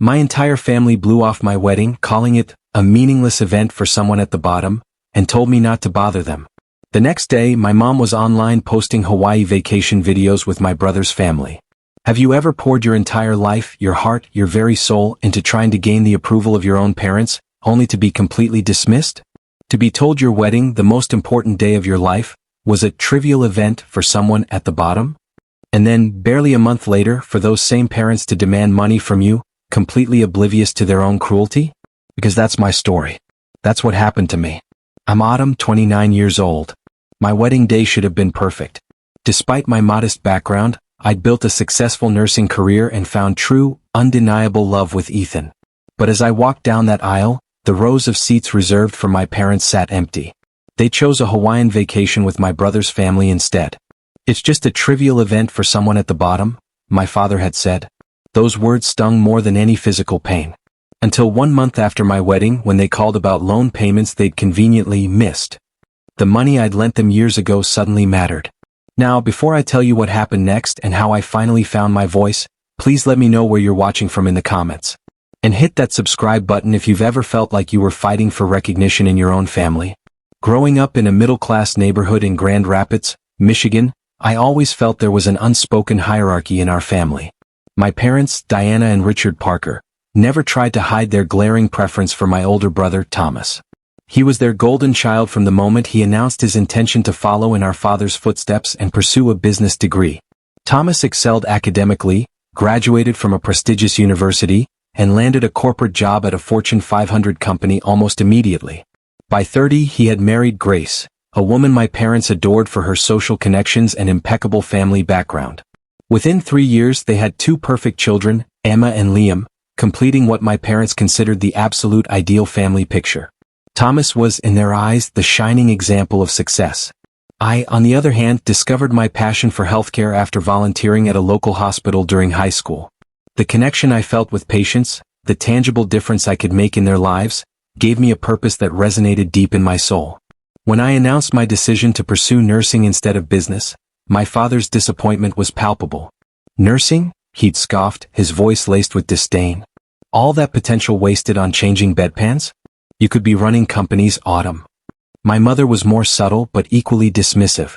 My entire family blew off my wedding, calling it a meaningless event for someone at the bottom, and told me not to bother them. The next day, my mom was online posting Hawaii vacation videos with my brother's family. Have you ever poured your entire life, your heart, your very soul into trying to gain the approval of your own parents, only to be completely dismissed? To be told your wedding, the most important day of your life, was a trivial event for someone at the bottom? And then, barely a month later, for those same parents to demand money from you, completely oblivious to their own cruelty? Because that's my story. That's what happened to me. I'm Autumn, 29 years old. My wedding day should have been perfect. Despite my modest background, I'd built a successful nursing career and found true, undeniable love with Ethan. But as I walked down that aisle, the rows of seats reserved for my parents sat empty. They chose a Hawaiian vacation with my brother's family instead. It's just a trivial event for someone at the bottom, my father had said. Those words stung more than any physical pain. Until 1 month after my wedding, when they called about loan payments they'd conveniently missed. The money I'd lent them years ago suddenly mattered. Now, before I tell you what happened next and how I finally found my voice, please let me know where you're watching from in the comments. And hit that subscribe button if you've ever felt like you were fighting for recognition in your own family. Growing up in a middle-class neighborhood in Grand Rapids, Michigan, I always felt there was an unspoken hierarchy in our family. My parents, Diana and Richard Parker, never tried to hide their glaring preference for my older brother, Thomas. He was their golden child from the moment he announced his intention to follow in our father's footsteps and pursue a business degree. Thomas excelled academically, graduated from a prestigious university, and landed a corporate job at a Fortune 500 company almost immediately. By 30, he had married Grace, a woman my parents adored for her social connections and impeccable family background. Within 3 years, they had 2 perfect children, Emma and Liam, completing what my parents considered the absolute ideal family picture. Thomas was, in their eyes, the shining example of success. I, on the other hand, discovered my passion for healthcare after volunteering at a local hospital during high school. The connection I felt with patients, the tangible difference I could make in their lives, gave me a purpose that resonated deep in my soul. When I announced my decision to pursue nursing instead of business, my father's disappointment was palpable. Nursing? He'd scoffed, his voice laced with disdain. All that potential wasted on changing bedpans? You could be running companies, Autumn. My mother was more subtle but equally dismissive.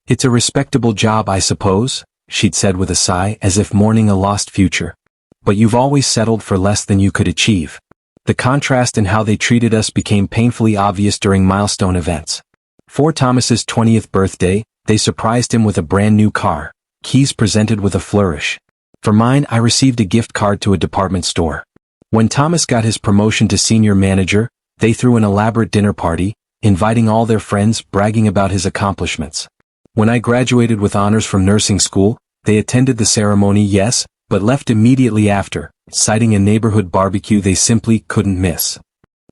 It's a respectable job, I suppose, she'd said with a sigh, as if mourning a lost future. But you've always settled for less than you could achieve. The contrast in how they treated us became painfully obvious during milestone events. For Thomas's 20th birthday, they surprised him with a brand new car, keys presented with a flourish. For mine, I received a gift card to a department store. When Thomas got his promotion to senior manager, they threw an elaborate dinner party, inviting all their friends, bragging about his accomplishments. When I graduated with honors from nursing school, they attended the ceremony, yes, but left immediately after, citing a neighborhood barbecue they simply couldn't miss.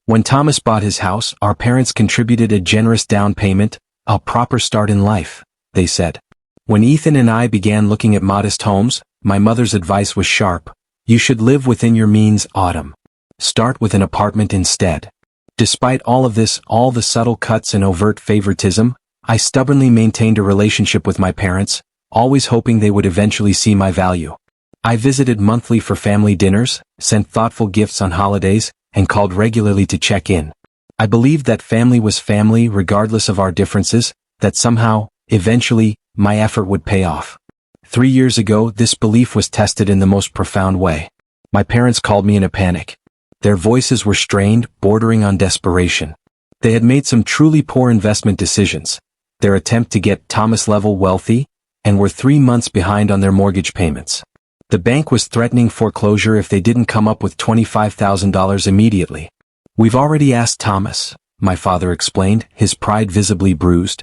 When Thomas bought his house, our parents contributed a generous down payment, a proper start in life, they said. When Ethan and I began looking at modest homes, my mother's advice was sharp. You should live within your means, Autumn. Start with an apartment instead. Despite all of this, all the subtle cuts and overt favoritism, I stubbornly maintained a relationship with my parents, always hoping they would eventually see my value. I visited monthly for family dinners, sent thoughtful gifts on holidays, and called regularly to check in. I believed that family was family regardless of our differences, that somehow, eventually, my effort would pay off. 3 years ago, this belief was tested in the most profound way. My parents called me in a panic. Their voices were strained, bordering on desperation. They had made some truly poor investment decisions, their attempt to get Thomas-level wealthy, and were 3 months behind on their mortgage payments. The bank was threatening foreclosure if they didn't come up with $25,000 immediately. We've already asked Thomas, my father explained, his pride visibly bruised.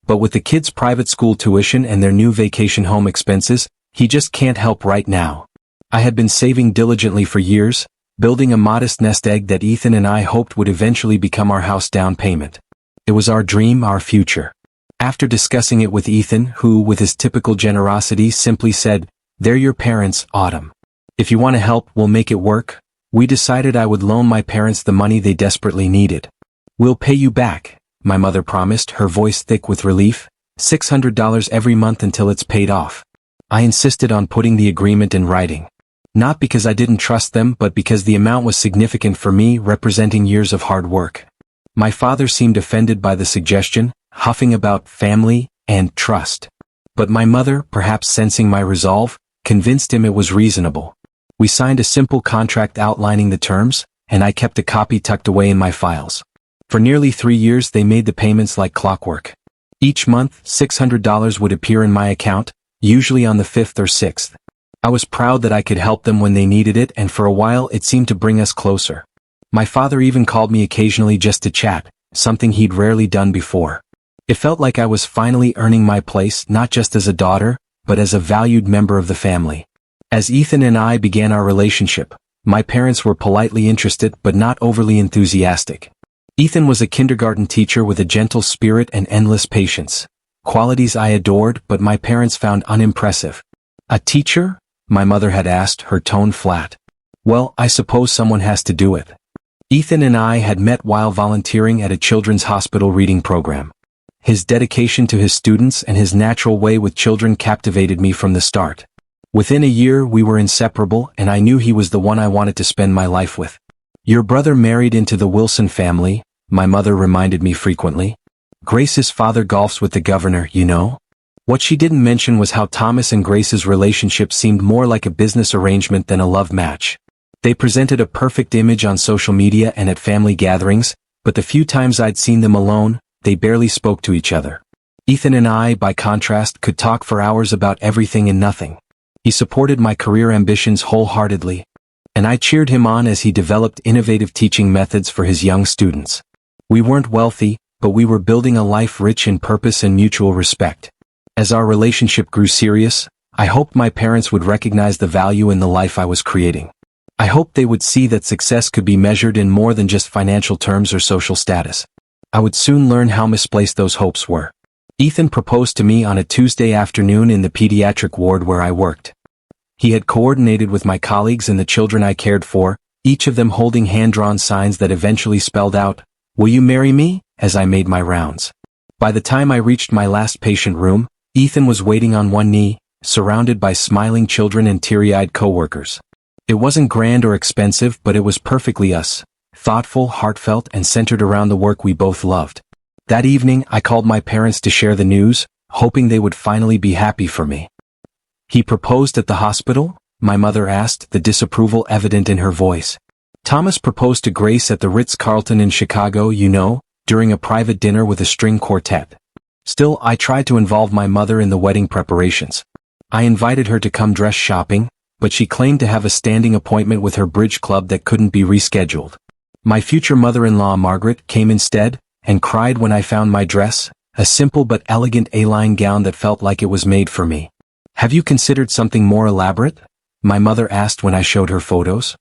But with the kids' private school tuition and their new vacation home expenses, he just can't help right now. I had been saving diligently for years, building a modest nest egg that Ethan and I hoped would eventually become our house down payment. It was our dream, our future. After discussing it with Ethan, who, with his typical generosity, simply said, "They're your parents, Autumn. If you want to help, we'll make it work," we decided I would loan my parents the money they desperately needed. "We'll pay you back," my mother promised, her voice thick with relief, $600 every month until it's paid off. I insisted on putting the agreement in writing. Not because I didn't trust them, but because the amount was significant for me, representing years of hard work. My father seemed offended by the suggestion, huffing about family and trust. But my mother, perhaps sensing my resolve, convinced him it was reasonable. We signed a simple contract outlining the terms, and I kept a copy tucked away in my files. For nearly 3 years they made the payments like clockwork. Each month, $600 would appear in my account, usually on the 5th or 6th. I was proud that I could help them when they needed it, and for a while it seemed to bring us closer. My father even called me occasionally just to chat, something he'd rarely done before. It felt like I was finally earning my place, not just as a daughter, but as a valued member of the family. As Ethan and I began our relationship, my parents were politely interested but not overly enthusiastic. Ethan was a kindergarten teacher with a gentle spirit and endless patience, qualities I adored but my parents found unimpressive. A teacher? My mother had asked, her tone flat. Well, I suppose someone has to do it. Ethan and I had met while volunteering at a children's hospital reading program. His dedication to his students and his natural way with children captivated me from the start. Within a year we were inseparable, and I knew he was the one I wanted to spend my life with. Your brother married into the Wilson family, my mother reminded me frequently. Grace's father golfs with the governor, you know? What she didn't mention was how Thomas and Grace's relationship seemed more like a business arrangement than a love match. They presented a perfect image on social media and at family gatherings, but the few times I'd seen them alone, they barely spoke to each other. Ethan and I, by contrast, could talk for hours about everything and nothing. He supported my career ambitions wholeheartedly, and I cheered him on as he developed innovative teaching methods for his young students. We weren't wealthy, but we were building a life rich in purpose and mutual respect. As our relationship grew serious, I hoped my parents would recognize the value in the life I was creating. I hoped they would see that success could be measured in more than just financial terms or social status. I would soon learn how misplaced those hopes were. Ethan proposed to me on a Tuesday afternoon in the pediatric ward where I worked. He had coordinated with my colleagues and the children I cared for, each of them holding hand-drawn signs that eventually spelled out, "Will you marry me?" as I made my rounds. By the time I reached my last patient room, Ethan was waiting on one knee, surrounded by smiling children and teary-eyed coworkers. It wasn't grand or expensive, but it was perfectly us, thoughtful, heartfelt, and centered around the work we both loved. That evening, I called my parents to share the news, hoping they would finally be happy for me. "He proposed at the hospital?" my mother asked, the disapproval evident in her voice. "Thomas proposed to Grace at the Ritz-Carlton in Chicago, you know, during a private dinner with a string quartet." Still, I tried to involve my mother in the wedding preparations. I invited her to come dress shopping, but she claimed to have a standing appointment with her bridge club that couldn't be rescheduled. My future mother-in-law, Margaret, came instead, and cried when I found my dress, a simple but elegant A-line gown that felt like it was made for me. "Have you considered something more elaborate?" my mother asked when I showed her photos.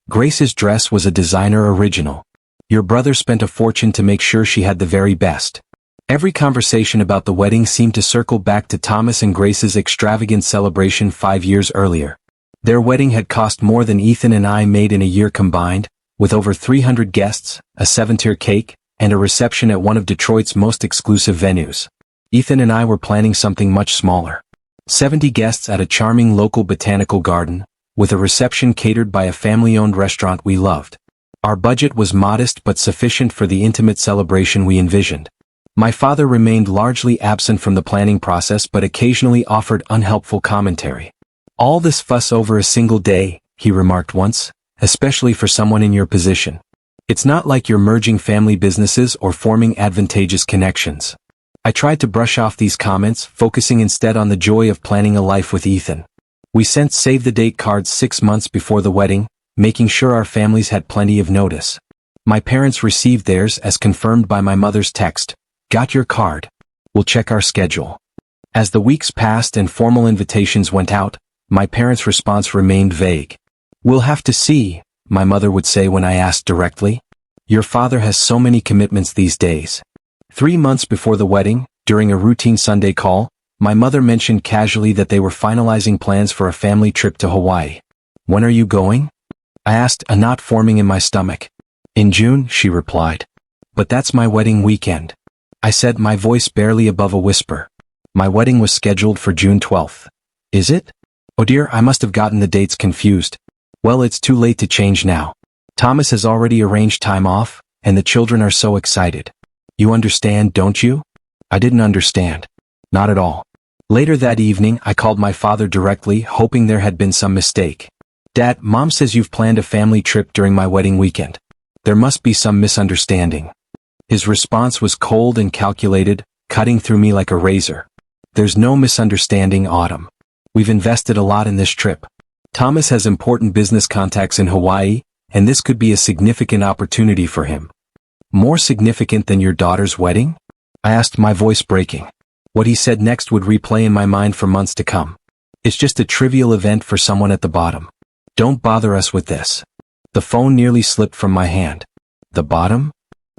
Grace's dress was a designer original. Your brother spent a fortune to make sure she had the very best. Every conversation about the wedding seemed to circle back to Thomas and Grace's extravagant celebration 5 years earlier. Their wedding had cost more than Ethan and I made in a year combined, with over 300 guests, a 7-tier cake, and a reception at one of Detroit's most exclusive venues. Ethan and I were planning something much smaller. 70 guests at a charming local botanical garden, with a reception catered by a family-owned restaurant we loved. Our budget was modest but sufficient for the intimate celebration we envisioned. My father remained largely absent from the planning process but occasionally offered unhelpful commentary. "All this fuss over a single day," he remarked once, "especially for someone in your position. It's not like you're merging family businesses or forming advantageous connections." I tried to brush off these comments, focusing instead on the joy of planning a life with Ethan. We sent save-the-date cards 6 months before the wedding, making sure our families had plenty of notice. My parents received theirs as confirmed by my mother's text, "Got your card. We'll check our schedule." As the weeks passed and formal invitations went out, my parents' response remained vague. "We'll have to see," my mother would say when I asked directly. "Your father has so many commitments these days." 3 months before the wedding, during a routine Sunday call, my mother mentioned casually that they were finalizing plans for a family trip to Hawaii. "When are you going?" I asked, a knot forming in my stomach. "In June," she replied. "But that's my wedding weekend," I said, my voice barely above a whisper. "My wedding was scheduled for June 12th. Is it? Oh dear, I must have gotten the dates confused," Well, it's too late to change now. Thomas has already arranged time off, and the children are so excited. You understand, don't you? I didn't understand. Not at all. Later that evening, I called my father directly, hoping there had been some mistake. Dad, Mom says you've planned a family trip during my wedding weekend. There must be some misunderstanding. His response was cold and calculated, cutting through me like a razor. There's no misunderstanding, Autumn. We've invested a lot in this trip. Thomas has important business contacts in Hawaii, and this could be a significant opportunity for him. More significant than your daughter's wedding? I asked, my voice breaking. What he said next would replay in my mind for months to come. It's just a trivial event for someone at the bottom. Don't bother us with this. The phone nearly slipped from my hand. The bottom?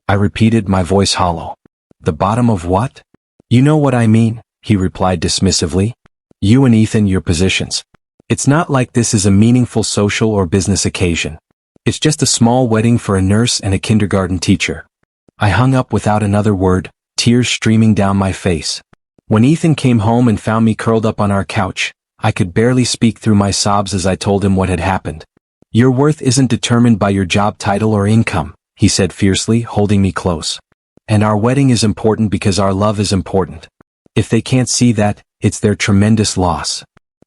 I repeated, my voice hollow. The bottom of what? You know what I mean, he replied dismissively. You and Ethan, your positions. It's not like this is a meaningful social or business occasion. It's just a small wedding for a nurse and a kindergarten teacher. I hung up without another word, tears streaming down my face. When Ethan came home and found me curled up on our couch, I could barely speak through my sobs as I told him what had happened. Your worth isn't determined by your job title or income, he said fiercely, holding me close. And our wedding is important because our love is important. If they can't see that, it's their tremendous loss.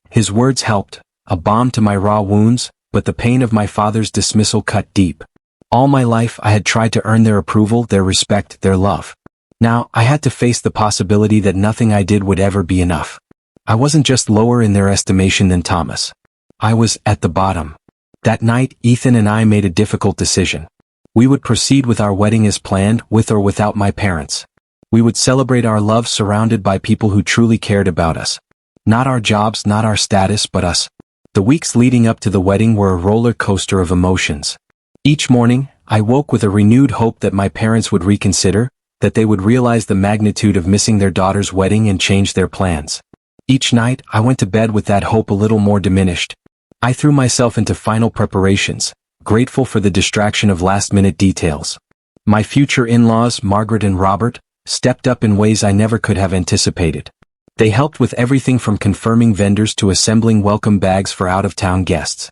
His words helped, a balm to my raw wounds, but the pain of my father's dismissal cut deep. All my life I had tried to earn their approval, their respect, their love. Now, I had to face the possibility that nothing I did would ever be enough. I wasn't just lower in their estimation than Thomas. I was at the bottom. That night, Ethan and I made a difficult decision. We would proceed with our wedding as planned, with or without my parents. We would celebrate our love surrounded by people who truly cared about us. Not our jobs, not our status, but us. The weeks leading up to the wedding were a roller coaster of emotions. Each morning, I woke with a renewed hope that my parents would reconsider, that they would realize the magnitude of missing their daughter's wedding and change their plans. Each night, I went to bed with that hope a little more diminished. I threw myself into final preparations, grateful for the distraction of last-minute details. My future in-laws, Margaret and Robert, stepped up in ways I never could have anticipated. They helped with everything from confirming vendors to assembling welcome bags for out-of-town guests.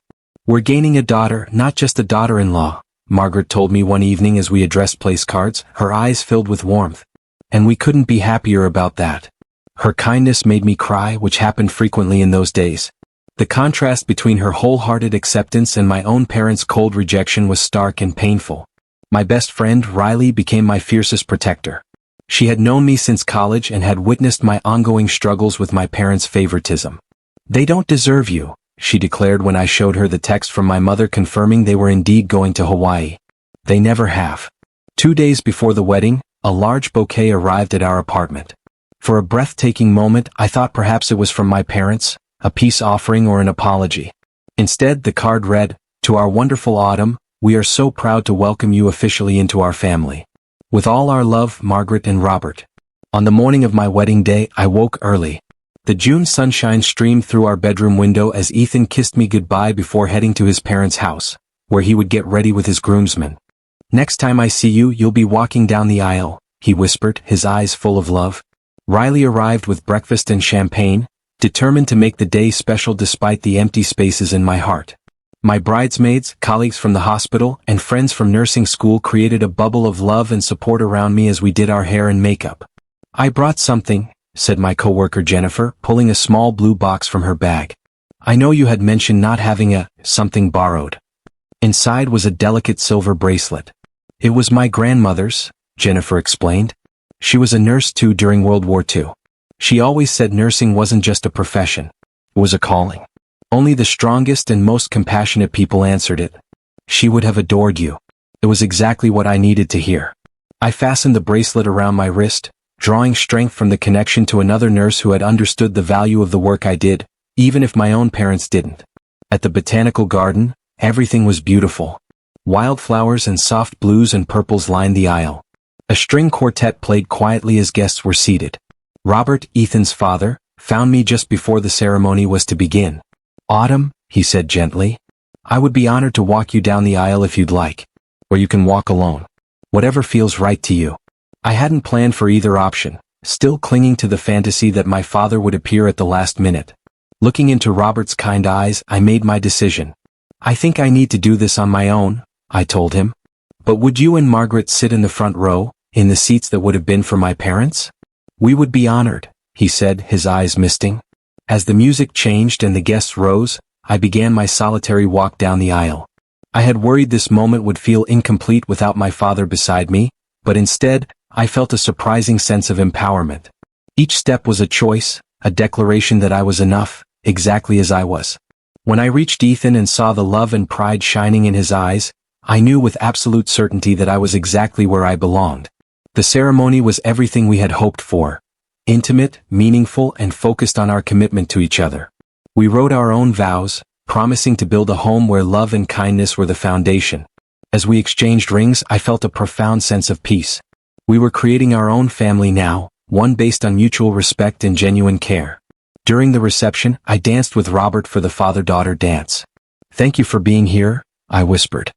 We're gaining a daughter, not just a daughter-in-law, Margaret told me one evening as we addressed place cards, her eyes filled with warmth. And we couldn't be happier about that. Her kindness made me cry, which happened frequently in those days. The contrast between her wholehearted acceptance and my own parents' cold rejection was stark and painful. My best friend, Riley, became my fiercest protector. She had known me since college and had witnessed my ongoing struggles with my parents' favoritism. They don't deserve you, she declared when I showed her the text from my mother confirming they were indeed going to Hawaii. They never have. 2 days before the wedding, a large bouquet arrived at our apartment. For a breathtaking moment, I thought perhaps it was from my parents, a peace offering or an apology. Instead, the card read, "To our wonderful Autumn, we are so proud to welcome you officially into our family. With all our love, Margaret and Robert." On the morning of my wedding day, I woke early. The June sunshine streamed through our bedroom window as Ethan kissed me goodbye before heading to his parents' house, where he would get ready with his groomsmen. "Next time I see you, you'll be walking down the aisle," he whispered, his eyes full of love. Riley arrived with breakfast and champagne, determined to make the day special despite the empty spaces in my heart. My bridesmaids, colleagues from the hospital, and friends from nursing school created a bubble of love and support around me as we did our hair and makeup. "I brought something," said my coworker Jennifer, pulling a small blue box from her bag. "I know you had mentioned not having something borrowed." Inside was a delicate silver bracelet. "It was my grandmother's," Jennifer explained. "She was a nurse too during World War II. She always said nursing wasn't just a profession. It was a calling. Only the strongest and most compassionate people answered it. She would have adored you." It was exactly what I needed to hear. I fastened the bracelet around my wrist, drawing strength from the connection to another nurse who had understood the value of the work I did, even if my own parents didn't. At the botanical garden, everything was beautiful. Wildflowers and soft blues and purples lined the aisle. A string quartet played quietly as guests were seated. Robert, Ethan's father, found me just before the ceremony was to begin. "Autumn," he said gently, "I would be honored to walk you down the aisle if you'd like. Or you can walk alone. Whatever feels right to you." I hadn't planned for either option, still clinging to the fantasy that my father would appear at the last minute. Looking into Robert's kind eyes, I made my decision. I think I need to do this on my own, I told him. But would you and Margaret sit in the front row, in the seats that would have been for my parents? We would be honored, he said, his eyes misting. As the music changed and the guests rose, I began my solitary walk down the aisle. I had worried this moment would feel incomplete without my father beside me, but instead, I felt a surprising sense of empowerment. Each step was a choice, a declaration that I was enough, exactly as I was. When I reached Ethan and saw the love and pride shining in his eyes, I knew with absolute certainty that I was exactly where I belonged. The ceremony was everything we had hoped for. Intimate, meaningful, and focused on our commitment to each other. We wrote our own vows, promising to build a home where love and kindness were the foundation. As we exchanged rings, I felt a profound sense of peace. We were creating our own family now, one based on mutual respect and genuine care. During the reception, I danced with Robert for the father-daughter dance. "Thank you for being here," I whispered.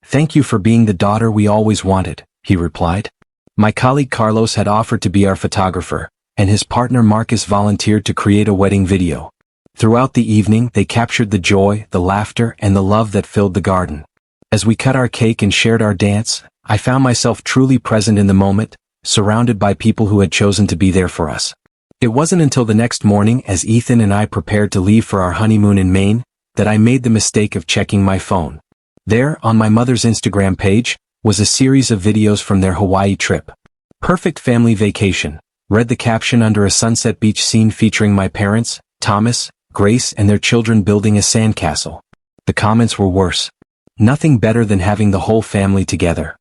"Thank you for being the daughter we always wanted," he replied. My colleague Carlos had offered to be our photographer, and his partner Marcus volunteered to create a wedding video. Throughout the evening, they captured the joy, the laughter, and the love that filled the garden. As we cut our cake and shared our dance, I found myself truly present in the moment, surrounded by people who had chosen to be there for us. It wasn't until the next morning, as Ethan and I prepared to leave for our honeymoon in Maine, that I made the mistake of checking my phone. There, on my mother's Instagram page, was a series of videos from their Hawaii trip. "Perfect family vacation," read the caption under a sunset beach scene featuring my parents, Thomas, Grace, and their children building a sandcastle. The comments were worse. Nothing better than having the whole family together.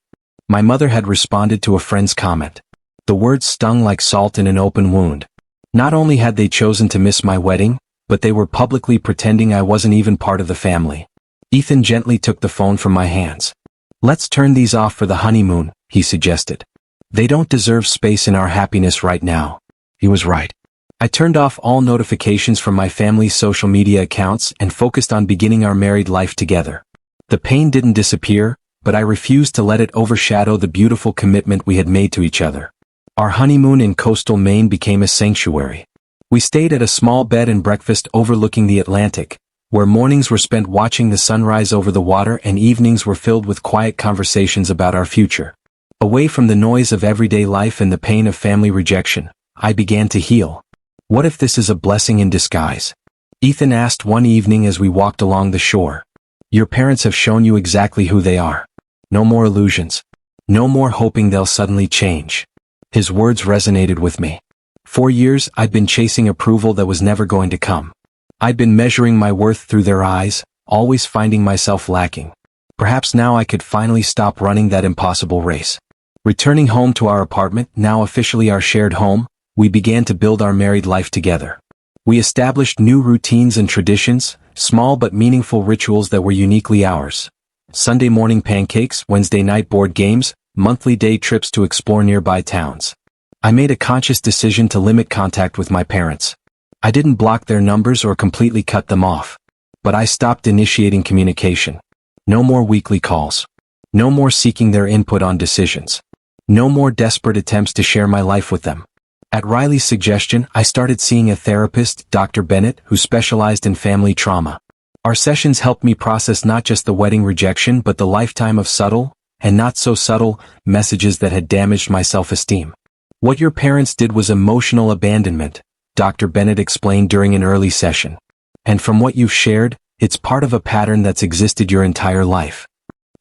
My mother had responded to a friend's comment. The words stung like salt in an open wound. Not only had they chosen to miss my wedding, but they were publicly pretending I wasn't even part of the family. Ethan gently took the phone from my hands. "Let's turn these off for the honeymoon," he suggested. "They don't deserve space in our happiness right now." He was right. I turned off all notifications from my family's social media accounts and focused on beginning our married life together. The pain didn't disappear, but I refused to let it overshadow the beautiful commitment we had made to each other. Our honeymoon in coastal Maine became a sanctuary. We stayed at a small bed and breakfast overlooking the Atlantic, where mornings were spent watching the sunrise over the water and evenings were filled with quiet conversations about our future. Away from the noise of everyday life and the pain of family rejection, I began to heal. What if this is a blessing in disguise? Ethan asked one evening as we walked along the shore. Your parents have shown you exactly who they are. No more illusions. No more hoping they'll suddenly change. His words resonated with me. For years, I'd been chasing approval that was never going to come. I'd been measuring my worth through their eyes, always finding myself lacking. Perhaps now I could finally stop running that impossible race. Returning home to our apartment, now officially our shared home, we began to build our married life together. We established new routines and traditions, small but meaningful rituals that were uniquely ours. Sunday morning pancakes, Wednesday night board games, monthly day trips to explore nearby towns. I made a conscious decision to limit contact with my parents. I didn't block their numbers or completely cut them off. But I stopped initiating communication. No more weekly calls. No more seeking their input on decisions. No more desperate attempts to share my life with them. At Riley's suggestion, I started seeing a therapist, Dr. Bennett, who specialized in family trauma. Our sessions helped me process not just the wedding rejection but the lifetime of subtle, and not so subtle, messages that had damaged my self-esteem. What your parents did was emotional abandonment, Dr. Bennett explained during an early session. And from what you've shared, it's part of a pattern that's existed your entire life.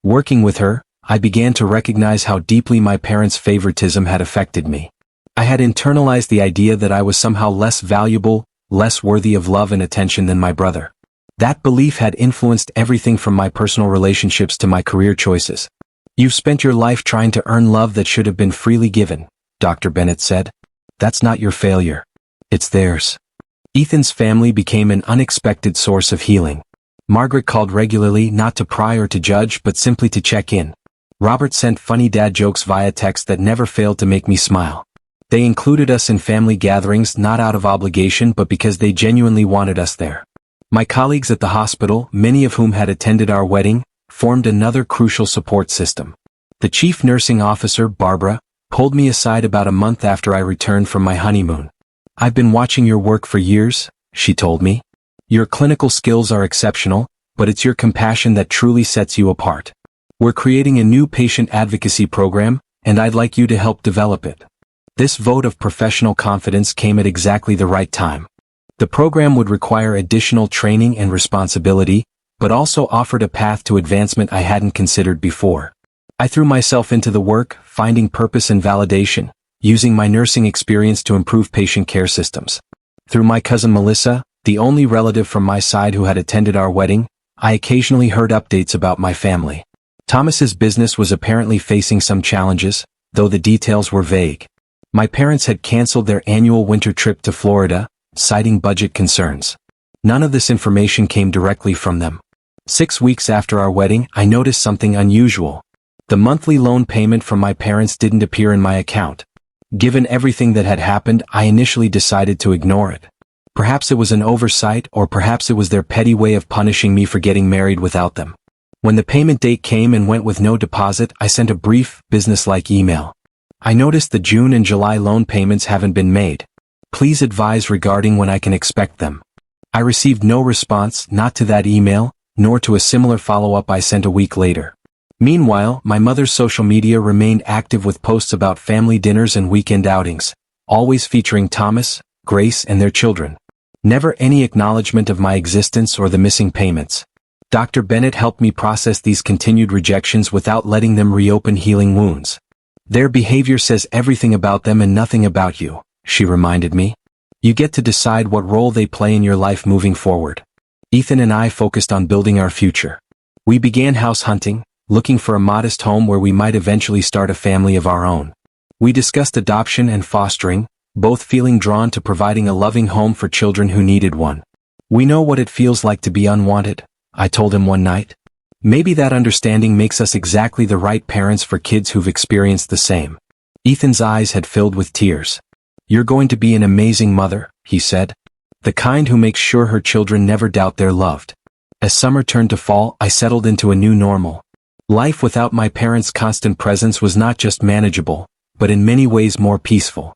Working with her, I began to recognize how deeply my parents' favoritism had affected me. I had internalized the idea that I was somehow less valuable, less worthy of love and attention than my brother. That belief had influenced everything from my personal relationships to my career choices. You've spent your life trying to earn love that should have been freely given, Dr. Bennett said. That's not your failure. It's theirs. Ethan's family became an unexpected source of healing. Margaret called regularly, not to pry or to judge but simply to check in. Robert sent funny dad jokes via text that never failed to make me smile. They included us in family gatherings not out of obligation but because they genuinely wanted us there. My colleagues at the hospital, many of whom had attended our wedding, formed another crucial support system. The chief nursing officer, Barbara, pulled me aside about a month after I returned from my honeymoon. "I've been watching your work for years," she told me. "Your clinical skills are exceptional, but it's your compassion that truly sets you apart. We're creating a new patient advocacy program, and I'd like you to help develop it." This vote of professional confidence came at exactly the right time. The program would require additional training and responsibility, but also offered a path to advancement I hadn't considered before. I threw myself into the work, finding purpose and validation, using my nursing experience to improve patient care systems. Through my cousin Melissa, the only relative from my side who had attended our wedding, I occasionally heard updates about my family. Thomas's business was apparently facing some challenges, though the details were vague. My parents had canceled their annual winter trip to Florida, citing budget concerns. None of this information came directly from them. 6 weeks after our wedding, I noticed something unusual. The monthly loan payment from my parents didn't appear in my account. Given everything that had happened, I initially decided to ignore it. Perhaps it was an oversight, or perhaps it was their petty way of punishing me for getting married without them. When the payment date came and went with no deposit, I sent a brief, business-like email. "I noticed the June and July loan payments haven't been made. Please advise regarding when I can expect them." I received no response, not to that email, nor to a similar follow-up I sent a week later. Meanwhile, my mother's social media remained active with posts about family dinners and weekend outings, always featuring Thomas, Grace, and their children. Never any acknowledgement of my existence or the missing payments. Dr. Bennett helped me process these continued rejections without letting them reopen healing wounds. "Their behavior says everything about them and nothing about you," she reminded me. "You get to decide what role they play in your life moving forward." Ethan and I focused on building our future. We began house hunting, looking for a modest home where we might eventually start a family of our own. We discussed adoption and fostering, both feeling drawn to providing a loving home for children who needed one. "We know what it feels like to be unwanted," I told him one night. "Maybe that understanding makes us exactly the right parents for kids who've experienced the same." Ethan's eyes had filled with tears. "You're going to be an amazing mother," he said. "The kind who makes sure her children never doubt they're loved." As summer turned to fall, I settled into a new normal. Life without my parents' constant presence was not just manageable, but in many ways more peaceful.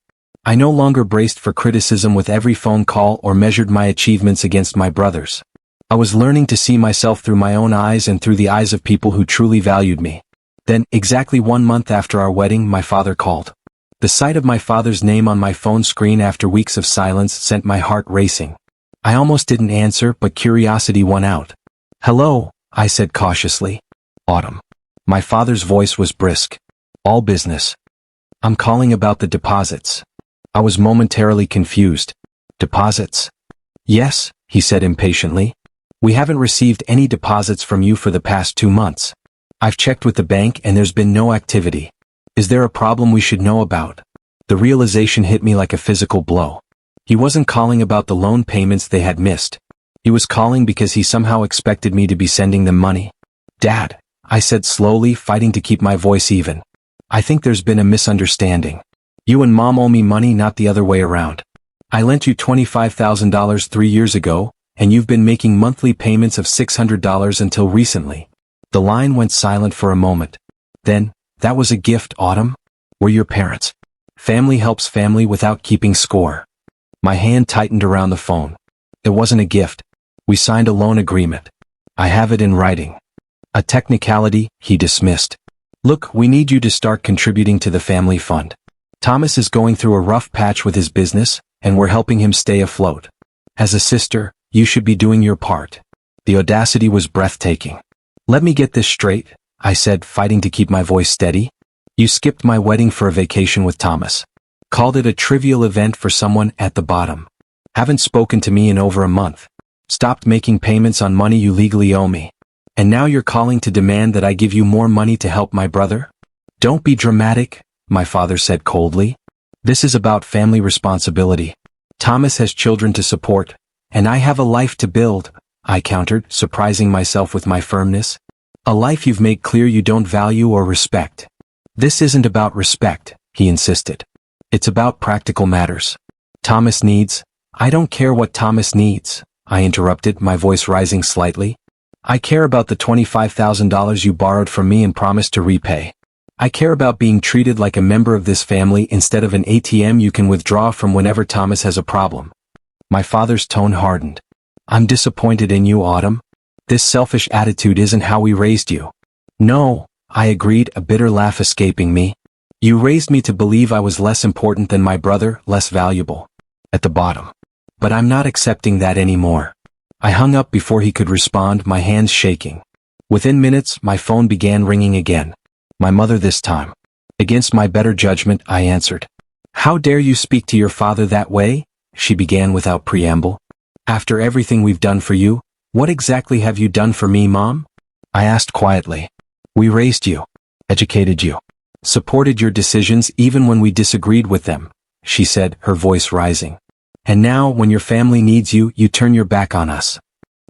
I no longer braced for criticism with every phone call or measured my achievements against my brothers. I was learning to see myself through my own eyes and through the eyes of people who truly valued me. Then, exactly 1 month after our wedding, my father called. The sight of my father's name on my phone screen after weeks of silence sent my heart racing. I almost didn't answer, but curiosity won out. "Hello," I said cautiously. "Autumn." My father's voice was brisk. "All business." "I'm calling about the deposits." I was momentarily confused. "Deposits?" "Yes," he said impatiently. "We haven't received any deposits from you for the past 2 months. I've checked with the bank and there's been no activity. Is there a problem we should know about?" The realization hit me like a physical blow. He wasn't calling about the loan payments they had missed. He was calling because he somehow expected me to be sending them money. "Dad," I said slowly, fighting to keep my voice even. "I think there's been a misunderstanding. You and Mom owe me money, not the other way around. I lent you $25,000 3 years ago, and you've been making monthly payments of $600 until recently." The line went silent for a moment. Then, "That was a gift, Autumn? We're your parents. Family helps family without keeping score." My hand tightened around the phone. "It wasn't a gift. We signed a loan agreement. I have it in writing." "A technicality," he dismissed. "Look, we need you to start contributing to the family fund. Thomas is going through a rough patch with his business, and we're helping him stay afloat. As a sister, you should be doing your part." The audacity was breathtaking. "Let me get this straight," I said, fighting to keep my voice steady. "You skipped my wedding for a vacation with Thomas. Called it a trivial event for someone at the bottom. Haven't spoken to me in over a month. Stopped making payments on money you legally owe me. And now you're calling to demand that I give you more money to help my brother?" "Don't be dramatic," my father said coldly. "This is about family responsibility. Thomas has children to support, and I have a life to build," I countered, surprising myself with my firmness. "A life you've made clear you don't value or respect." "This isn't about respect," he insisted. "It's about practical matters. Thomas needs—" "I don't care what Thomas needs," I interrupted, my voice rising slightly. "I care about the $25,000 you borrowed from me and promised to repay. I care about being treated like a member of this family instead of an ATM you can withdraw from whenever Thomas has a problem." My father's tone hardened. "I'm disappointed in you, Autumn. This selfish attitude isn't how we raised you. No, I agreed, a bitter laugh escaping me. You raised me to believe I was less important than my brother, less valuable. At the bottom. But I'm not accepting that anymore. I hung up before he could respond, my hands shaking. Within minutes, my phone began ringing again. My mother this time. Against my better judgment, I answered. How dare you speak to your father that way? She began without preamble. After everything we've done for you, what exactly have you done for me, Mom? I asked quietly. We raised you, educated you, supported your decisions even when we disagreed with them, she said, her voice rising. And now, when your family needs you, you turn your back on us.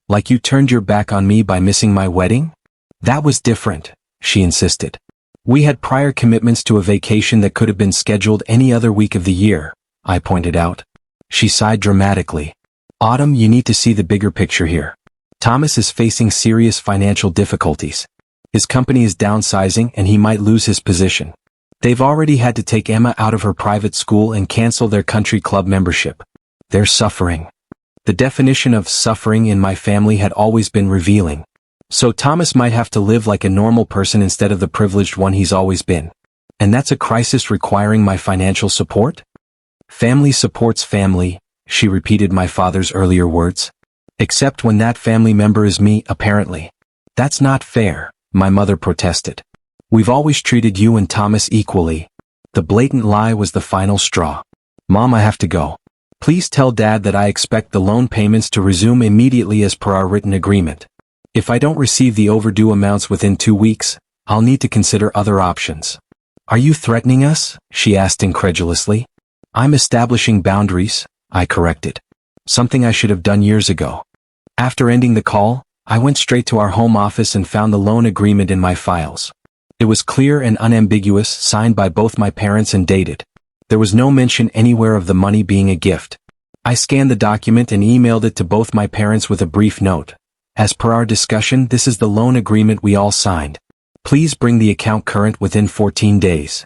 Like you turned your back on me by missing my wedding? That was different, she insisted. We had prior commitments to a vacation that could have been scheduled any other week of the year, I pointed out. She sighed dramatically. Autumn, you need to see the bigger picture here. Thomas is facing serious financial difficulties. His company is downsizing and he might lose his position. They've already had to take Emma out of her private school and cancel their country club membership. They're suffering. The definition of suffering in my family had always been revealing. So Thomas might have to live like a normal person instead of the privileged one he's always been. And that's a crisis requiring my financial support? Family supports family, she repeated my father's earlier words. Except when that family member is me, apparently. That's not fair, my mother protested. We've always treated you and Thomas equally. The blatant lie was the final straw. Mom, I have to go. Please tell Dad that I expect the loan payments to resume immediately as per our written agreement. If I don't receive the overdue amounts within 2 weeks, I'll need to consider other options. Are you threatening us? She asked incredulously. I'm establishing boundaries, I corrected. Something I should have done years ago. After ending the call, I went straight to our home office and found the loan agreement in my files. It was clear and unambiguous, signed by both my parents and dated. There was no mention anywhere of the money being a gift. I scanned the document and emailed it to both my parents with a brief note. As per our discussion, this is the loan agreement we all signed. Please bring the account current within 14 days.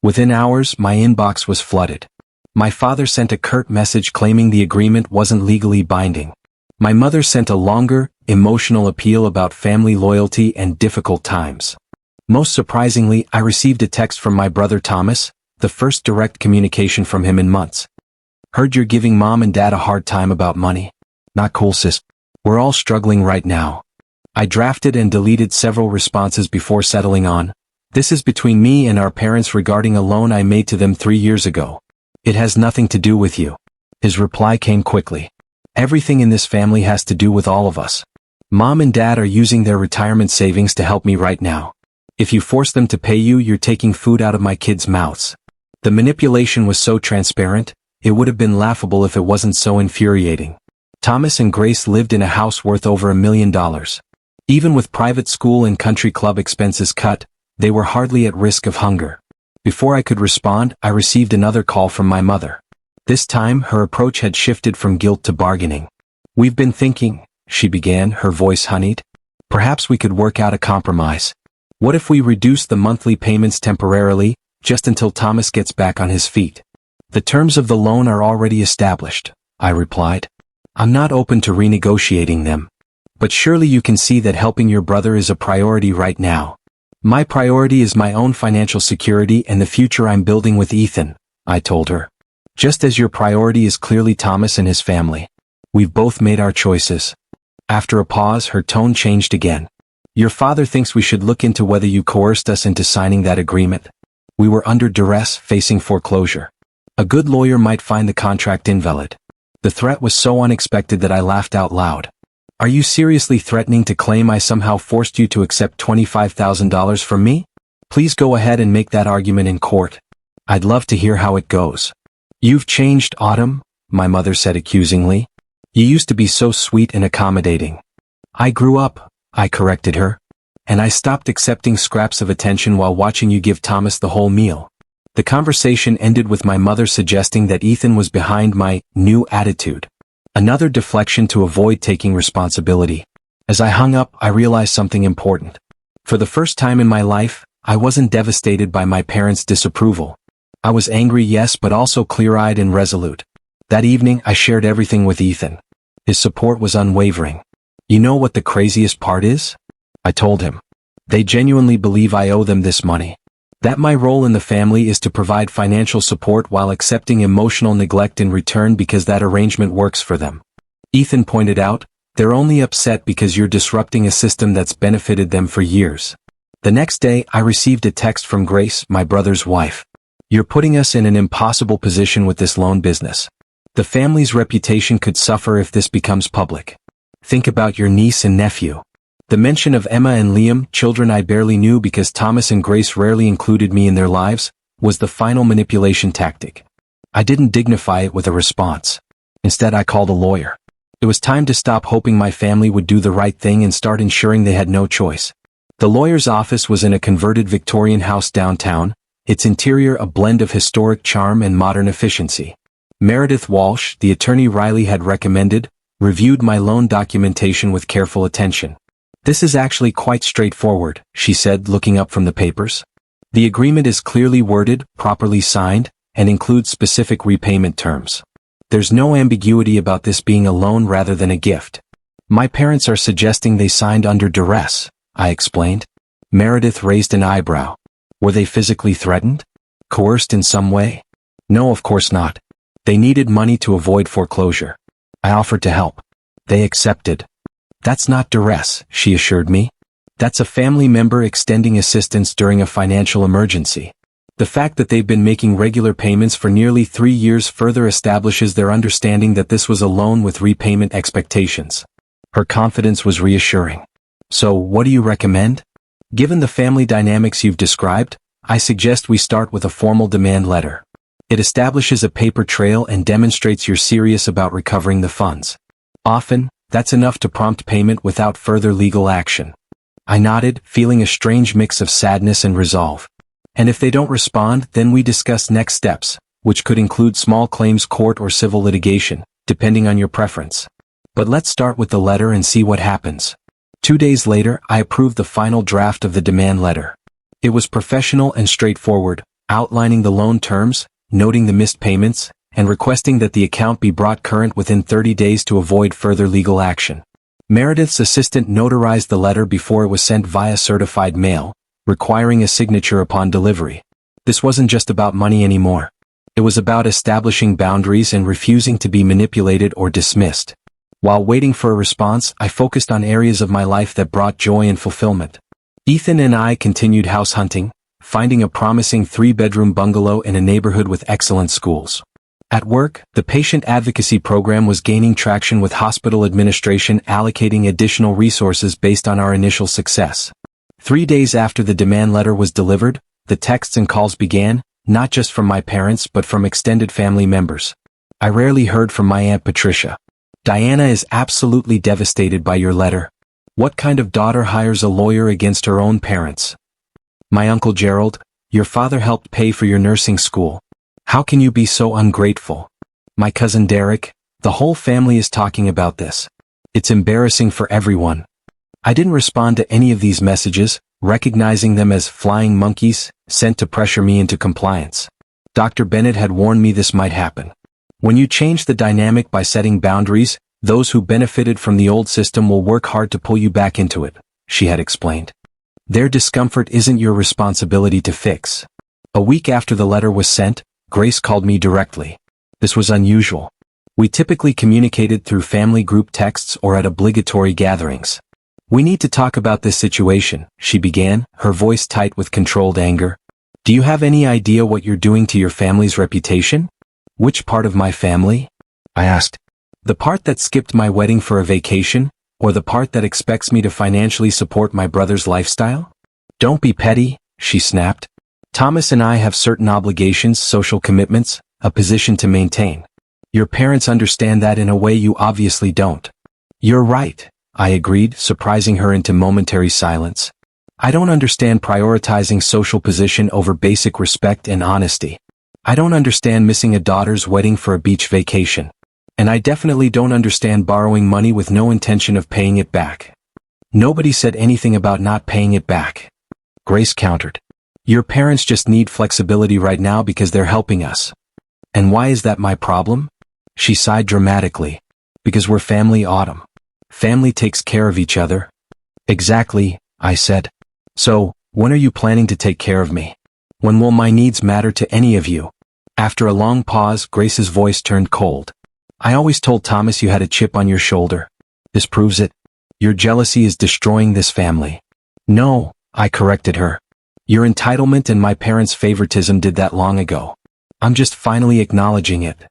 Within hours, my inbox was flooded. My father sent a curt message claiming the agreement wasn't legally binding. My mother sent a longer, emotional appeal about family loyalty and difficult times. Most surprisingly, I received a text from my brother Thomas, the first direct communication from him in months. Heard you're giving Mom and Dad a hard time about money. Not cool, sis. We're all struggling right now. I drafted and deleted several responses before settling on. This is between me and our parents regarding a loan I made to them 3 years ago. It has nothing to do with you. His reply came quickly. Everything in this family has to do with all of us. Mom and Dad are using their retirement savings to help me right now. If you force them to pay you, you're taking food out of my kids' mouths. The manipulation was so transparent, it would have been laughable if it wasn't so infuriating. Thomas and Grace lived in a house worth over $1 million. Even with private school and country club expenses cut, they were hardly at risk of hunger. Before I could respond, I received another call from my mother. This time, her approach had shifted from guilt to bargaining. We've been thinking, she began, her voice honeyed. Perhaps we could work out a compromise. What if we reduce the monthly payments temporarily, just until Thomas gets back on his feet? The terms of the loan are already established, I replied. I'm not open to renegotiating them. But surely you can see that helping your brother is a priority right now. My priority is my own financial security and the future I'm building with Ethan, I told her. Just as your priority is clearly Thomas and his family. We've both made our choices. After a pause, her tone changed again. Your father thinks we should look into whether you coerced us into signing that agreement. We were under duress, facing foreclosure. A good lawyer might find the contract invalid. The threat was so unexpected that I laughed out loud. Are you seriously threatening to claim I somehow forced you to accept $25,000 from me? Please go ahead and make that argument in court. I'd love to hear how it goes. You've changed, Autumn, my mother said accusingly. You used to be so sweet and accommodating. I grew up, I corrected her. And I stopped accepting scraps of attention while watching you give Thomas the whole meal. The conversation ended with my mother suggesting that Ethan was behind my new attitude. Another deflection to avoid taking responsibility. As I hung up, I realized something important. For the first time in my life, I wasn't devastated by my parents' disapproval. I was angry, yes, but also clear-eyed and resolute. That evening, I shared everything with Ethan. His support was unwavering. You know what the craziest part is? I told him. They genuinely believe I owe them this money. That my role in the family is to provide financial support while accepting emotional neglect in return because that arrangement works for them. Ethan pointed out, they're only upset because you're disrupting a system that's benefited them for years. The next day, I received a text from Grace, my brother's wife. You're putting us in an impossible position with this loan business. The family's reputation could suffer if this becomes public. Think about your niece and nephew. The mention of Emma and Liam, children I barely knew because Thomas and Grace rarely included me in their lives, was the final manipulation tactic. I didn't dignify it with a response. Instead, I called a lawyer. It was time to stop hoping my family would do the right thing and start ensuring they had no choice. The lawyer's office was in a converted Victorian house downtown, its interior a blend of historic charm and modern efficiency. Meredith Walsh, the attorney Riley had recommended, reviewed my loan documentation with careful attention. This is actually quite straightforward, she said, looking up from the papers. The agreement is clearly worded, properly signed, and includes specific repayment terms. There's no ambiguity about this being a loan rather than a gift. My parents are suggesting they signed under duress, I explained. Meredith raised an eyebrow. Were they physically threatened? Coerced in some way? No, of course not. They needed money to avoid foreclosure. I offered to help. They accepted. That's not duress, she assured me. That's a family member extending assistance during a financial emergency. The fact that they've been making regular payments for nearly 3 years further establishes their understanding that this was a loan with repayment expectations. Her confidence was reassuring. So, what do you recommend? Given the family dynamics you've described, I suggest we start with a formal demand letter. It establishes a paper trail and demonstrates you're serious about recovering the funds. Often, that's enough to prompt payment without further legal action. I nodded, feeling a strange mix of sadness and resolve. And if they don't respond, then we discuss next steps, which could include small claims court or civil litigation, depending on your preference. But let's start with the letter and see what happens. 2 days later, I approved the final draft of the demand letter. It was professional and straightforward, outlining the loan terms, noting the missed payments, and requesting that the account be brought current within 30 days to avoid further legal action. Meredith's assistant notarized the letter before it was sent via certified mail, requiring a signature upon delivery. This wasn't just about money anymore. It was about establishing boundaries and refusing to be manipulated or dismissed. While waiting for a response, I focused on areas of my life that brought joy and fulfillment. Ethan and I continued house hunting, finding a promising 3-bedroom bungalow in a neighborhood with excellent schools. At work, the patient advocacy program was gaining traction with hospital administration allocating additional resources based on our initial success. 3 days after the demand letter was delivered, the texts and calls began, not just from my parents but from extended family members. I rarely heard from my Aunt Patricia. Diana is absolutely devastated by your letter. What kind of daughter hires a lawyer against her own parents? My Uncle Gerald, your father helped pay for your nursing school. How can you be so ungrateful? My cousin Derek, the whole family is talking about this. It's embarrassing for everyone. I didn't respond to any of these messages, recognizing them as flying monkeys, sent to pressure me into compliance. Dr. Bennett had warned me this might happen. When you change the dynamic by setting boundaries, those who benefited from the old system will work hard to pull you back into it, she had explained. Their discomfort isn't your responsibility to fix. A week after the letter was sent, Grace called me directly. This was unusual. We typically communicated through family group texts or at obligatory gatherings. We need to talk about this situation, she began, her voice tight with controlled anger. Do you have any idea what you're doing to your family's reputation? Which part of my family? I asked. The part that skipped my wedding for a vacation, or the part that expects me to financially support my brother's lifestyle? Don't be petty, she snapped. Thomas and I have certain obligations, social commitments, a position to maintain. Your parents understand that in a way you obviously don't. You're right, I agreed, surprising her into momentary silence. I don't understand prioritizing social position over basic respect and honesty. I don't understand missing a daughter's wedding for a beach vacation. And I definitely don't understand borrowing money with no intention of paying it back. Nobody said anything about not paying it back. Grace countered. Your parents just need flexibility right now because they're helping us. And why is that my problem? She sighed dramatically. Because we're family, Autumn. Family takes care of each other. Exactly, I said. So, when are you planning to take care of me? When will my needs matter to any of you? After a long pause, Grace's voice turned cold. I always told Thomas you had a chip on your shoulder. This proves it. Your jealousy is destroying this family. No, I corrected her. Your entitlement and my parents' favoritism did that long ago. I'm just finally acknowledging it.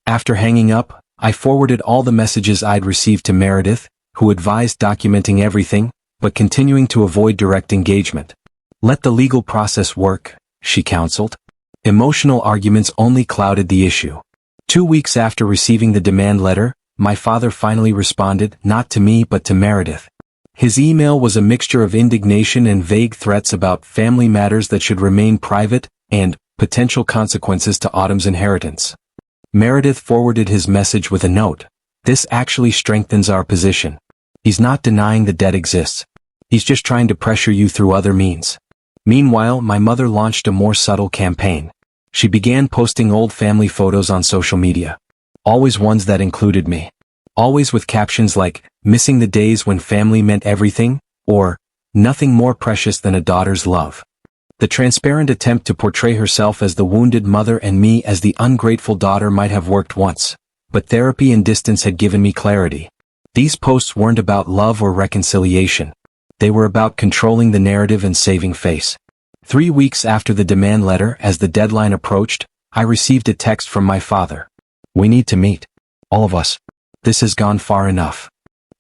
After hanging up, I forwarded all the messages I'd received to Meredith, who advised documenting everything, but continuing to avoid direct engagement. Let the legal process work, she counseled. Emotional arguments only clouded the issue. 2 weeks after receiving the demand letter, my father finally responded, not to me but to Meredith. His email was a mixture of indignation and vague threats about family matters that should remain private, and potential consequences to Autumn's inheritance. Meredith forwarded his message with a note. This actually strengthens our position. He's not denying the debt exists. He's just trying to pressure you through other means. Meanwhile, my mother launched a more subtle campaign. She began posting old family photos on social media. Always ones that included me. Always with captions like, missing the days when family meant everything, or, nothing more precious than a daughter's love. The transparent attempt to portray herself as the wounded mother and me as the ungrateful daughter might have worked once, but therapy and distance had given me clarity. These posts weren't about love or reconciliation. They were about controlling the narrative and saving face. 3 weeks after the demand letter, as the deadline approached, I received a text from my father. We need to meet. All of us. This has gone far enough.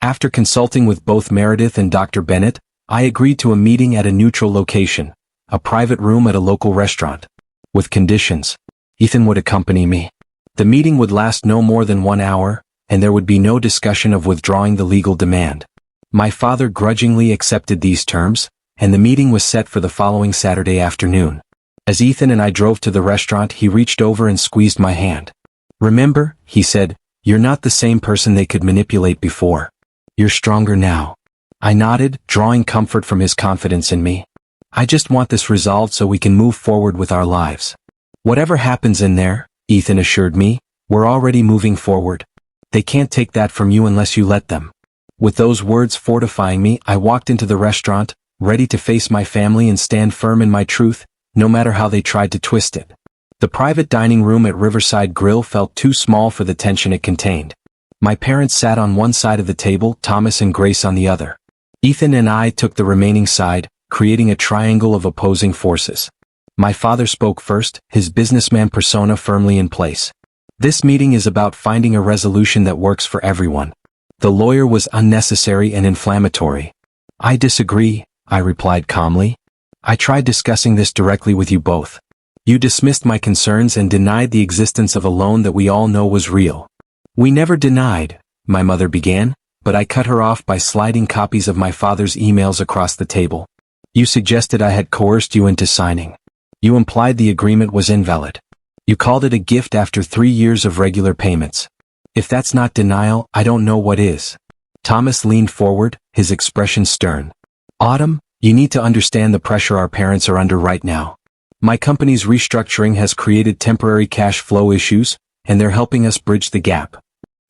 After consulting with both Meredith and Dr. Bennett, I agreed to a meeting at a neutral location, a private room at a local restaurant. With conditions. Ethan would accompany me. The meeting would last no more than 1 hour, and there would be no discussion of withdrawing the legal demand. My father grudgingly accepted these terms, and the meeting was set for the following Saturday afternoon. As Ethan and I drove to the restaurant, he reached over and squeezed my hand. Remember, he said, you're not the same person they could manipulate before. You're stronger now. I nodded, drawing comfort from his confidence in me. I just want this resolved so we can move forward with our lives. Whatever happens in there, Ethan assured me, we're already moving forward. They can't take that from you unless you let them. With those words fortifying me, I walked into the restaurant, ready to face my family and stand firm in my truth, no matter how they tried to twist it. The private dining room at Riverside Grill felt too small for the tension it contained. My parents sat on one side of the table, Thomas and Grace on the other. Ethan and I took the remaining side, creating a triangle of opposing forces. My father spoke first, his businessman persona firmly in place. This meeting is about finding a resolution that works for everyone. The lawyer was unnecessary and inflammatory. I disagree, I replied calmly. I tried discussing this directly with you both. You dismissed my concerns and denied the existence of a loan that we all know was real. We never denied, my mother began, but I cut her off by sliding copies of my father's emails across the table. You suggested I had coerced you into signing. You implied the agreement was invalid. You called it a gift after 3 years of regular payments. If that's not denial, I don't know what is. Thomas leaned forward, his expression stern. Autumn, you need to understand the pressure our parents are under right now. My company's restructuring has created temporary cash flow issues, and they're helping us bridge the gap.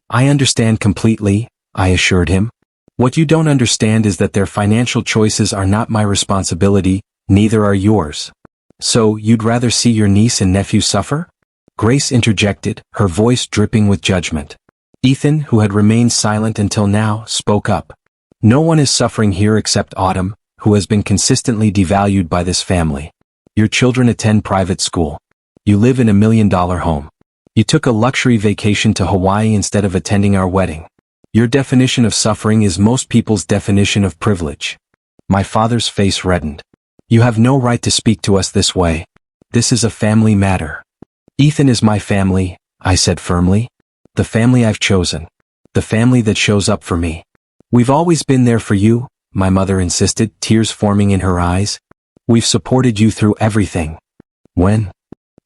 I understand completely, I assured him. What you don't understand is that their financial choices are not my responsibility, neither are yours. So, you'd rather see your niece and nephew suffer? Grace interjected, her voice dripping with judgment. Ethan, who had remained silent until now, spoke up. No one is suffering here except Autumn, who has been consistently devalued by this family. Your children attend private school. You live in $1 million home. You took a luxury vacation to Hawaii instead of attending our wedding. Your definition of suffering is most people's definition of privilege. My father's face reddened. You have no right to speak to us this way. This is a family matter. Ethan is my family, I said firmly. The family I've chosen. The family that shows up for me. We've always been there for you, my mother insisted, tears forming in her eyes. We've supported you through everything. When?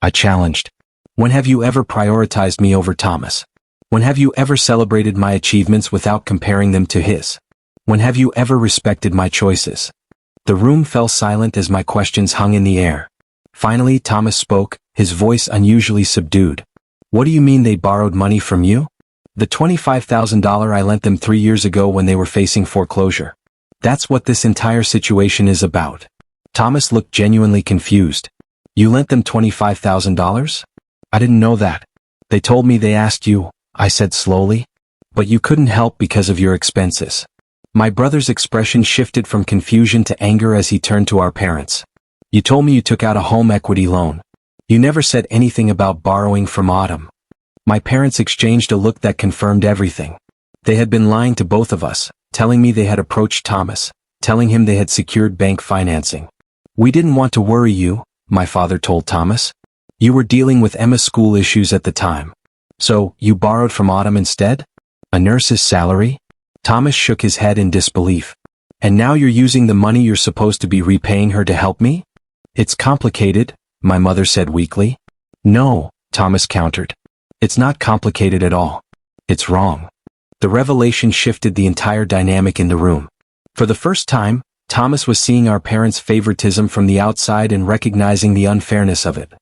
I challenged. When have you ever prioritized me over Thomas? When have you ever celebrated my achievements without comparing them to his? When have you ever respected my choices? The room fell silent as my questions hung in the air. Finally, Thomas spoke, his voice unusually subdued. What do you mean they borrowed money from you? The $25,000 I lent them 3 years ago when they were facing foreclosure. That's what this entire situation is about. Thomas looked genuinely confused. You lent them $25,000? I didn't know that. They told me they asked you, I said slowly. But you couldn't help because of your expenses. My brother's expression shifted from confusion to anger as he turned to our parents. You told me you took out a home equity loan. You never said anything about borrowing from Autumn. My parents exchanged a look that confirmed everything. They had been lying to both of us, telling me they had approached Thomas, telling him they had secured bank financing. We didn't want to worry you, my father told Thomas. You were dealing with Emma's school issues at the time. So, you borrowed from Autumn instead? A nurse's salary? Thomas shook his head in disbelief. And now you're using the money you're supposed to be repaying her to help me? It's complicated, my mother said weakly. No, Thomas countered. It's not complicated at all. It's wrong. The revelation shifted the entire dynamic in the room. For the first time, Thomas was seeing our parents' favoritism from the outside and recognizing the unfairness of it.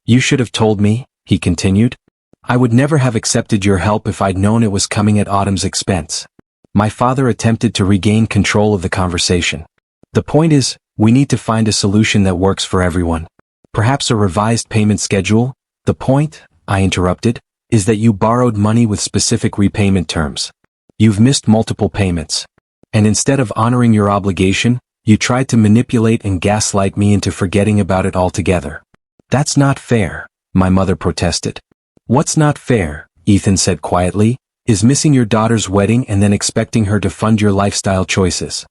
You should have told me, he continued. I would never have accepted your help if I'd known it was coming at Autumn's expense. My father attempted to regain control of the conversation. The point is, we need to find a solution that works for everyone. Perhaps a revised payment schedule? The point, I interrupted, is that you borrowed money with specific repayment terms. You've missed multiple payments. And instead of honoring your obligation, you tried to manipulate and gaslight me into forgetting about it altogether. That's not fair, my mother protested. What's not fair, Ethan said quietly, is missing your daughter's wedding and then expecting her to fund your lifestyle choices.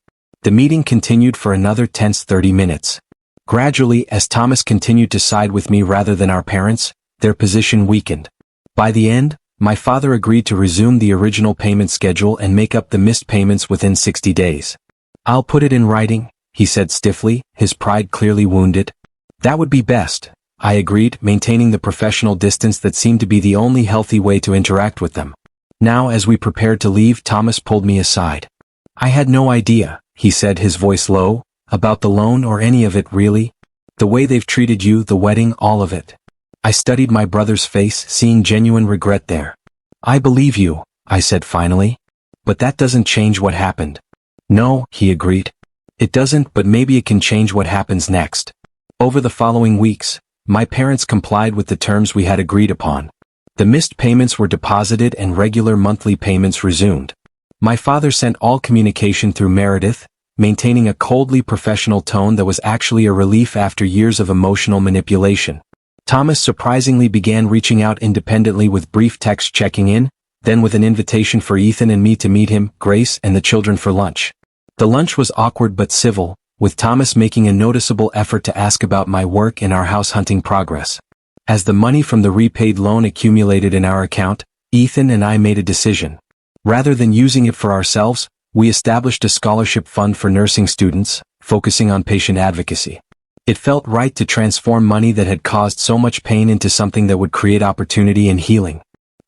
The meeting continued for another tense 30 minutes. Gradually, as Thomas continued to side with me rather than our parents, their position weakened. By the end, my father agreed to resume the original payment schedule and make up the missed payments within 60 days. I'll put it in writing, he said stiffly, his pride clearly wounded. That would be best, I agreed, maintaining the professional distance that seemed to be the only healthy way to interact with them. Now, as we prepared to leave, Thomas pulled me aside. I had no idea, he said, his voice low, about the loan or any of it really. The way they've treated you, the wedding, all of it. I studied my brother's face, seeing genuine regret there. I believe you, I said finally. But that doesn't change what happened. No, he agreed. It doesn't, but maybe it can change what happens next. Over the following weeks, my parents complied with the terms we had agreed upon. The missed payments were deposited and regular monthly payments resumed. My father sent all communication through Meredith, maintaining a coldly professional tone that was actually a relief after years of emotional manipulation. Thomas surprisingly began reaching out independently with brief texts checking in, then with an invitation for Ethan and me to meet him, Grace, and the children for lunch. The lunch was awkward but civil, with Thomas making a noticeable effort to ask about my work and our house hunting progress. As the money from the repaid loan accumulated in our account, Ethan and I made a decision. Rather than using it for ourselves, we established a scholarship fund for nursing students, focusing on patient advocacy. It felt right to transform money that had caused so much pain into something that would create opportunity and healing.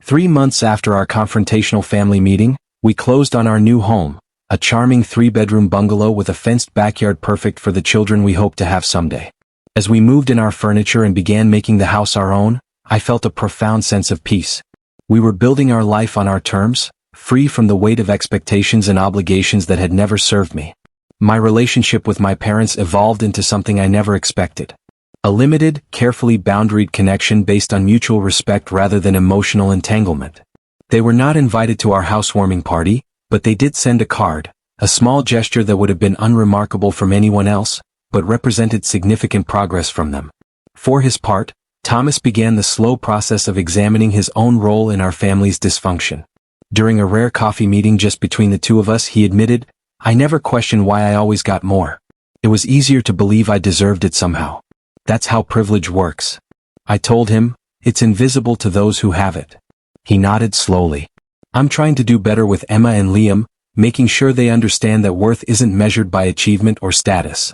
3 months after our confrontational family meeting, we closed on our new home, a charming 3-bedroom bungalow with a fenced backyard perfect for the children we hope to have someday. As we moved in our furniture and began making the house our own, I felt a profound sense of peace. We were building our life on our terms, free from the weight of expectations and obligations that had never served me. My relationship with my parents evolved into something I never expected. A limited, carefully boundaried connection based on mutual respect rather than emotional entanglement. They were not invited to our housewarming party, but they did send a card, a small gesture that would have been unremarkable from anyone else, but represented significant progress from them. For his part, Thomas began the slow process of examining his own role in our family's dysfunction. During a rare coffee meeting just between the two of us, he admitted, I never questioned why I always got more. It was easier to believe I deserved it somehow. That's how privilege works. I told him, it's invisible to those who have it. He nodded slowly. I'm trying to do better with Emma and Liam, making sure they understand that worth isn't measured by achievement or status.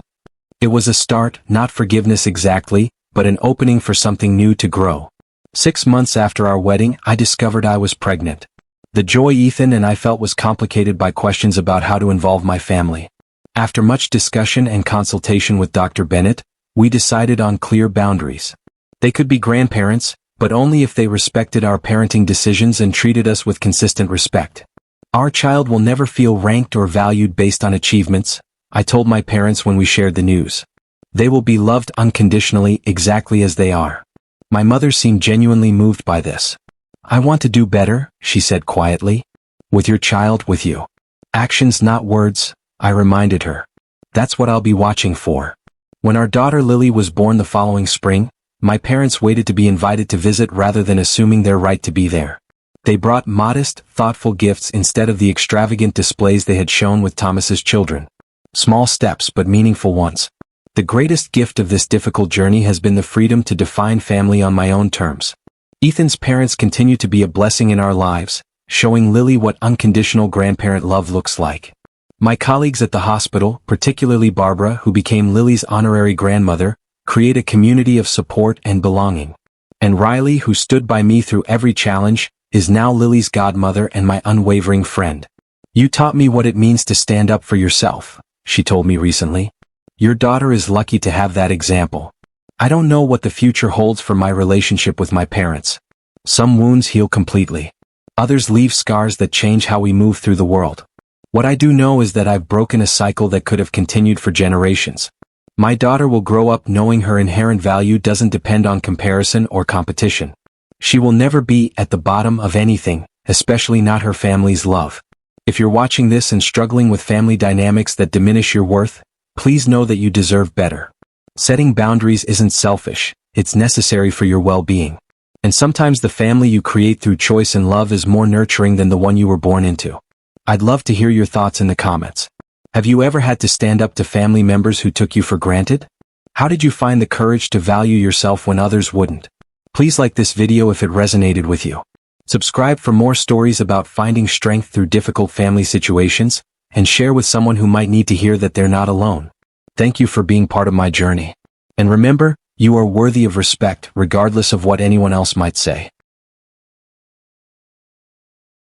It was a start, not forgiveness exactly, but an opening for something new to grow. 6 months after our wedding, I discovered I was pregnant. The joy Ethan and I felt was complicated by questions about how to involve my family. After much discussion and consultation with Dr. Bennett, we decided on clear boundaries. They could be grandparents, but only if they respected our parenting decisions and treated us with consistent respect. Our child will never feel ranked or valued based on achievements, I told my parents when we shared the news. They will be loved unconditionally exactly as they are. My mother seemed genuinely moved by this. I want to do better, she said quietly. With your child with you. Actions, not words, I reminded her. That's what I'll be watching for. When our daughter Lily was born the following spring, my parents waited to be invited to visit rather than assuming their right to be there. They brought modest, thoughtful gifts instead of the extravagant displays they had shown with Thomas's children. Small steps but meaningful ones. The greatest gift of this difficult journey has been the freedom to define family on my own terms. Ethan's parents continue to be a blessing in our lives, showing Lily what unconditional grandparent love looks like. My colleagues at the hospital, particularly Barbara, who became Lily's honorary grandmother, create a community of support and belonging. And Riley, who stood by me through every challenge, is now Lily's godmother and my unwavering friend. You taught me what it means to stand up for yourself, she told me recently. Your daughter is lucky to have that example. I don't know what the future holds for my relationship with my parents. Some wounds heal completely. Others leave scars that change how we move through the world. What I do know is that I've broken a cycle that could have continued for generations. My daughter will grow up knowing her inherent value doesn't depend on comparison or competition. She will never be at the bottom of anything, especially not her family's love. If you're watching this and struggling with family dynamics that diminish your worth, please know that you deserve better. Setting boundaries isn't selfish, it's necessary for your well-being. And sometimes the family you create through choice and love is more nurturing than the one you were born into. I'd love to hear your thoughts in the comments. Have you ever had to stand up to family members who took you for granted? How did you find the courage to value yourself when others wouldn't? Please like this video if it resonated with you. Subscribe for more stories about finding strength through difficult family situations, and share with someone who might need to hear that they're not alone. Thank you for being part of my journey. And remember, you are worthy of respect regardless of what anyone else might say.